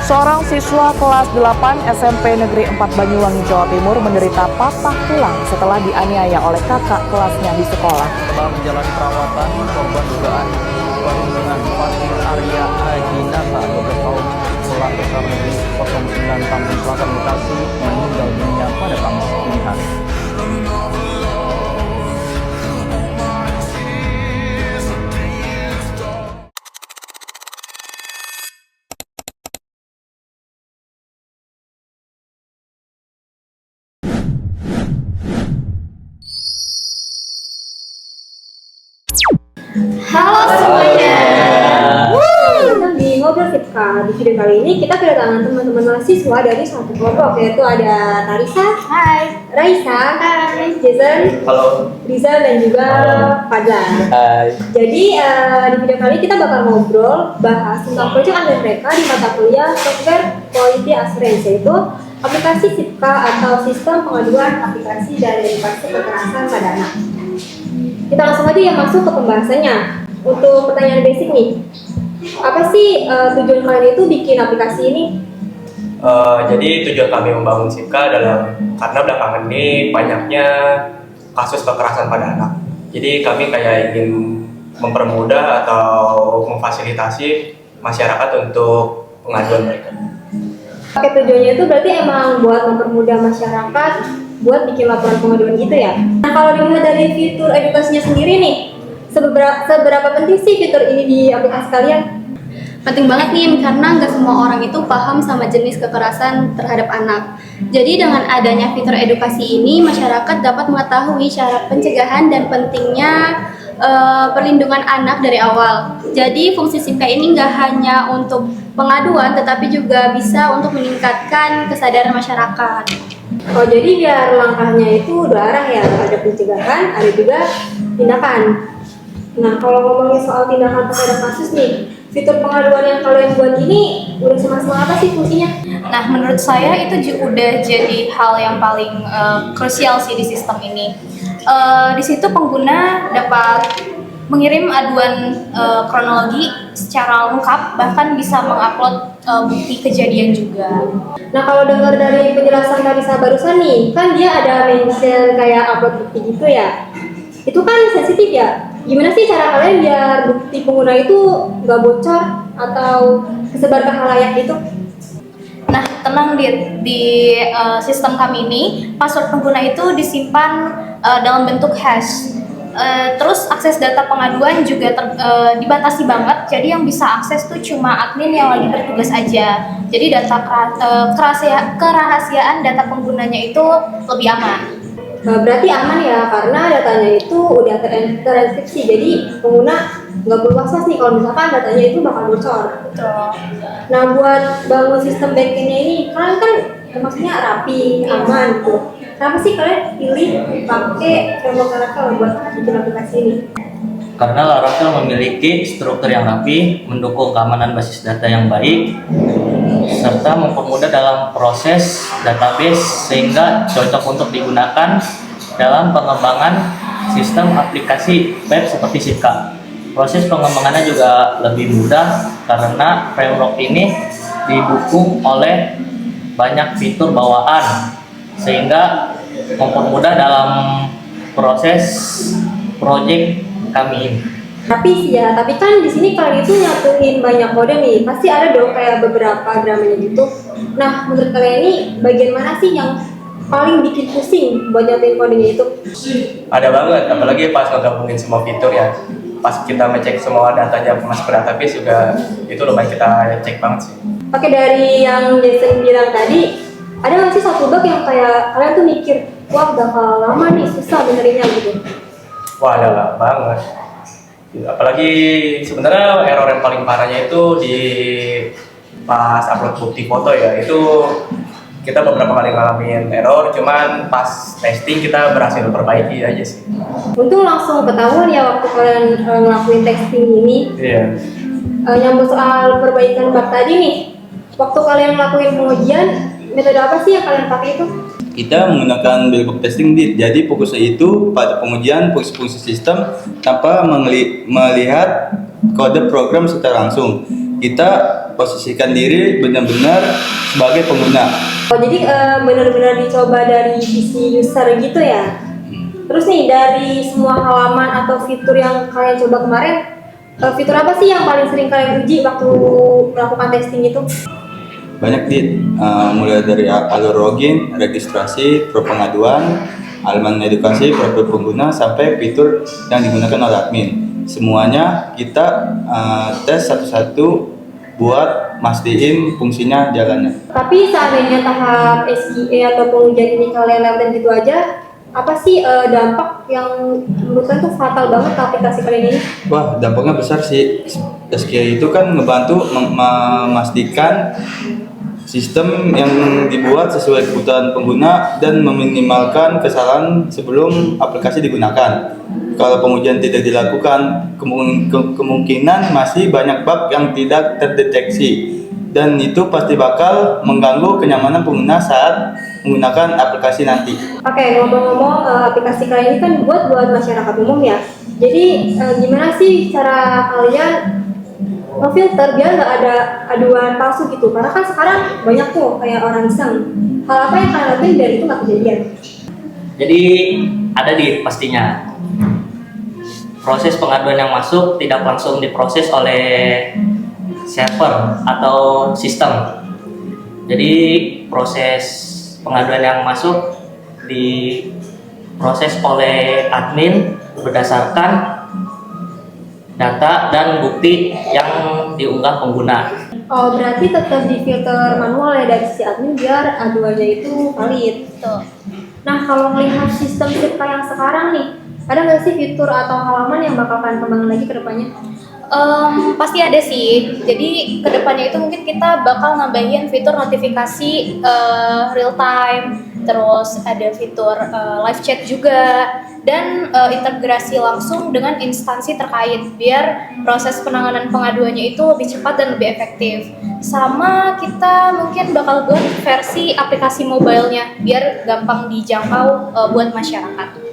Seorang siswa kelas 8 SMP Negeri 4 Banyuwangi, Jawa Timur menderita patah tulang setelah dianiaya oleh kakak kelasnya di sekolah. Setelah menjalani perawatan, korban dugaan dengan Fatir Arya Ajinata, 12 tahun, sekolah SMK Negeri 09 Tambun Selatan, Bekasi, meninggal dunia pada Kamis dini hari. Halo semuanya. Di Ngobrol Sipka, di video kali ini kita kedatangan teman-teman mahasiswa dari satu kelompok, yaitu ada Tarisa, hai, Raisa, hai, Jason, halo, Rizal, dan juga Fadlan. Hai. Jadi di video kali ini kita bakal ngobrol bahas tentang proyek akhir mereka di mata kuliah Software Quality Assurance, yaitu aplikasi Sipka atau sistem pengaduan aplikasi dan edukasi kekerasan pada anak. Kita langsung aja yang masuk ke pembahasannya. Untuk pertanyaan basic nih, apa sih tujuan kalian itu bikin aplikasi ini? Jadi tujuan kami membangun Sipka adalah karena belakangan ini banyaknya kasus kekerasan pada anak. Jadi kami kayak ingin mempermudah atau memfasilitasi masyarakat untuk pengaduan mereka. Oke, tujuannya itu berarti emang buat mempermudah masyarakat buat bikin laporan pengaduan gitu ya? Nah, kalau dilihat dari fitur edukasinya sendiri nih, seberapa penting sih fitur ini di aplikasi kalian? Penting banget nih, karena nggak semua orang itu paham sama jenis kekerasan terhadap anak. Jadi dengan adanya fitur edukasi ini, masyarakat dapat mengetahui cara pencegahan dan pentingnya perlindungan anak dari awal. Jadi fungsi Sipka ini nggak hanya untuk pengaduan, tetapi juga bisa untuk meningkatkan kesadaran masyarakat. Oh, jadi biar langkahnya itu dua arah ya, ada pencegahan, ada juga tindakan. Nah, kalau ngomongin soal tindakan terhadap kasus nih, fitur pengaduan yang kalian buat ini udah semaksimal apa sih fungsinya? Nah, menurut saya itu udah jadi hal yang paling krusial sih di sistem ini. Di situ pengguna dapat mengirim aduan kronologi secara lengkap, bahkan bisa mengupload bukti kejadian juga. Nah, kalau dengar dari penjelasan Karisa barusan nih, kan dia ada mention kayak upload bukti gitu ya. Itu kan sensitif ya. Gimana sih cara kalian biar bukti pengguna itu nggak bocor atau kesebar ke khalayak gitu? Nah, tenang di sistem kami ini, password pengguna itu disimpan dalam bentuk hash. Terus akses data pengaduan juga dibatasi banget, jadi yang bisa akses tuh cuma admin yang lagi bertugas aja. Jadi data kerahasiaan data penggunanya itu lebih aman. Nah, berarti aman ya, karena datanya itu udah terenkripsi, jadi pengguna nggak perlu was-was nih kalau misalkan datanya itu bakal bocor. Betul. Nah, buat bangun sistem backend-nya ini, kalian kan maksudnya rapi, aman gitu. Kenapa sih kalian pilih pakai framework Laravel buat bikin aplikasi ini? Karena Laravel memiliki struktur yang rapi, mendukung keamanan basis data yang baik, serta mempermudah dalam proses database sehingga cocok untuk digunakan dalam pengembangan sistem aplikasi web seperti Sipka. Proses pengembangannya juga lebih mudah karena framework ini didukung oleh banyak fitur bawaan sehingga mempermudah dalam proses proyek kami ini. Tapi kan di sini kalian itu nyatuin banyak kode nih, pasti ada dong kayak beberapa grammarnya gitu. Nah, menurut kalian ini bagian mana sih yang paling bikin pusing buat nyatuin kodenya itu? Ada banget, apalagi pas ngegabungin semua fitur ya. Pas kita ngecek semua datanya masuk ke database juga itu lumayan kita cek banget sih. Oke, dari yang Jason bilang tadi, ada nggak sih satu bug yang kayak kalian tuh mikir, wah bakal lama nih, susah benerinnya gitu? Wah, ada banget. Apalagi sebenarnya error yang paling parahnya itu di pas upload bukti foto ya, itu kita beberapa kali ngalamin error, cuman pas testing kita berhasil perbaiki aja sih. Untung langsung ketahuan ya waktu kalian ngelakuin testing ini. Iya. Nyambung soal perbaikan bug tadi nih, waktu kalian ngelakuin pengujian, metode apa sih yang kalian pakai itu? Kita menggunakan backup testing lead. Jadi fokusnya itu pada pengujian fungsi-fungsi sistem tanpa melihat kode program secara langsung. Kita posisikan diri benar-benar sebagai pengguna. Oh, jadi benar-benar dicoba dari sisi user gitu ya. Terus nih dari semua halaman atau fitur yang kalian coba kemarin, fitur apa sih yang paling sering kalian uji waktu melakukan testing itu? Banyak mulai dari alur login, registrasi, pro pengaduan, halaman edukasi, profil pengguna, sampai fitur yang digunakan oleh admin. Semuanya kita tes satu-satu buat mastiin fungsinya jalannya. Tapi seandainya tahap SQA atau pengujian ini kalian lewatin gitu aja, apa sih dampak yang menurut kalian tuh fatal banget ke aplikasi kalian ini? Wah, dampaknya besar sih. SQA itu kan ngebantu memastikan sistem yang dibuat sesuai kebutuhan pengguna dan meminimalkan kesalahan sebelum aplikasi digunakan. Kalau pengujian tidak dilakukan, kemungkinan masih banyak bug yang tidak terdeteksi, dan itu pasti bakal mengganggu kenyamanan pengguna saat menggunakan aplikasi nanti. Oke, ngomong-ngomong, aplikasi kalian ini kan dibuat buat masyarakat umum ya. Jadi gimana sih cara kalian ngefilter biar nggak ada aduan palsu gitu? Karena kan sekarang banyak tuh kayak orang iseng. Hal apa yang kalian lakuin biar itu nggak kejadian? Jadi ada pastinya. Proses pengaduan yang masuk tidak langsung diproses oleh server atau sistem. Jadi proses pengaduan yang masuk diproses oleh admin berdasarkan data dan bukti yang diunggah pengguna. Oh, berarti tetap difilter manual ya dari sisi admin biar aduannya itu valid. Tuh. Nah, kalau melihat sistem Sipka yang sekarang nih, ada nggak sih fitur atau halaman yang bakal kalian kembangin lagi ke depannya? Pasti ada sih. Jadi kedepannya itu mungkin kita bakal nambahin fitur notifikasi real time, terus ada fitur live chat juga, dan integrasi langsung dengan instansi terkait biar proses penanganan pengaduannya itu lebih cepat dan lebih efektif. Sama kita mungkin bakal buat versi aplikasi mobile-nya biar gampang dijangkau buat masyarakat.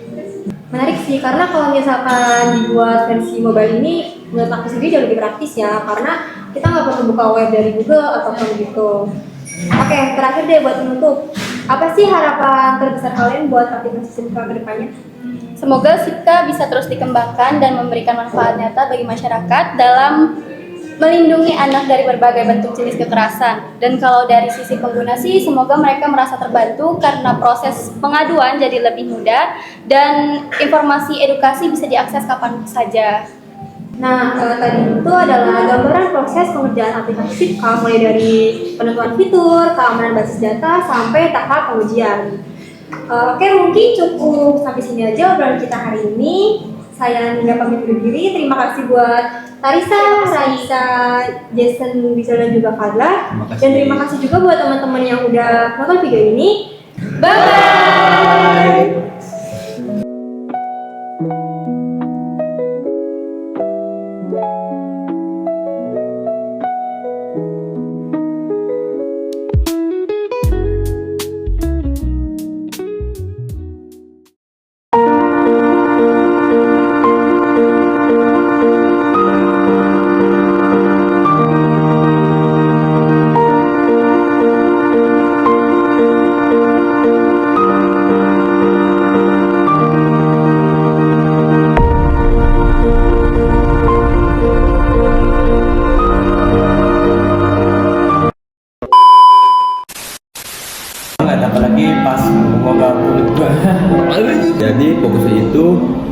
Menarik sih, karena kalau misalkan dibuat versi mobile ini, menurut aku sendiri jauh lebih praktis ya, karena kita nggak perlu buka web dari Google ataupun gitu. Oke, terakhir deh buat menutup, apa sih harapan terbesar kalian buat aplikasi Sipka ke depannya? Semoga Sipka bisa terus dikembangkan dan memberikan manfaat nyata bagi masyarakat dalam melindungi anak dari berbagai bentuk jenis kekerasan. Dan kalau dari sisi pengguna sih, semoga mereka merasa terbantu karena proses pengaduan jadi lebih mudah dan informasi edukasi bisa diakses kapan saja. Nah, tadi itu adalah gambaran proses pengerjaan aplikasi Sipka mulai dari penentuan fitur, keamanan basis data, sampai tahap pengujian. Oke, mungkin cukup sampai sini aja obrolan kita hari ini. Saya Nina pamit undur diri. Terima kasih buat Tarisa, Raisa, Jason, Rizal, dan juga Fadla. Dan terima kasih juga buat teman-teman yang udah nonton video ini. Bye-bye! Apalagi pas membuka kulit gua. Jadi fokusnya itu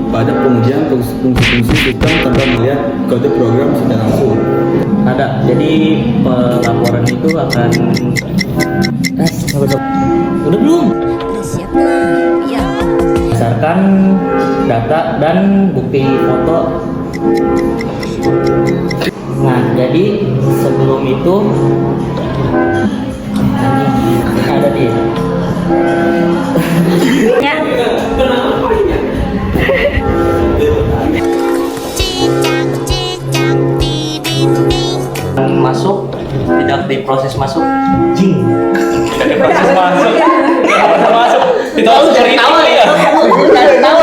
pada pengujian fungsi-fungsi sistem tanpa melihat kode program secara langsung. Ada. Jadi pelaporan itu akan udah belum? Berdasarkan data dan bukti foto. Nah, jadi sebelum itu ada di masuk tidak diproses masuk jing Tidak diproses masuk. Tidak masuk. Itu langsung dari tahu ya. tahu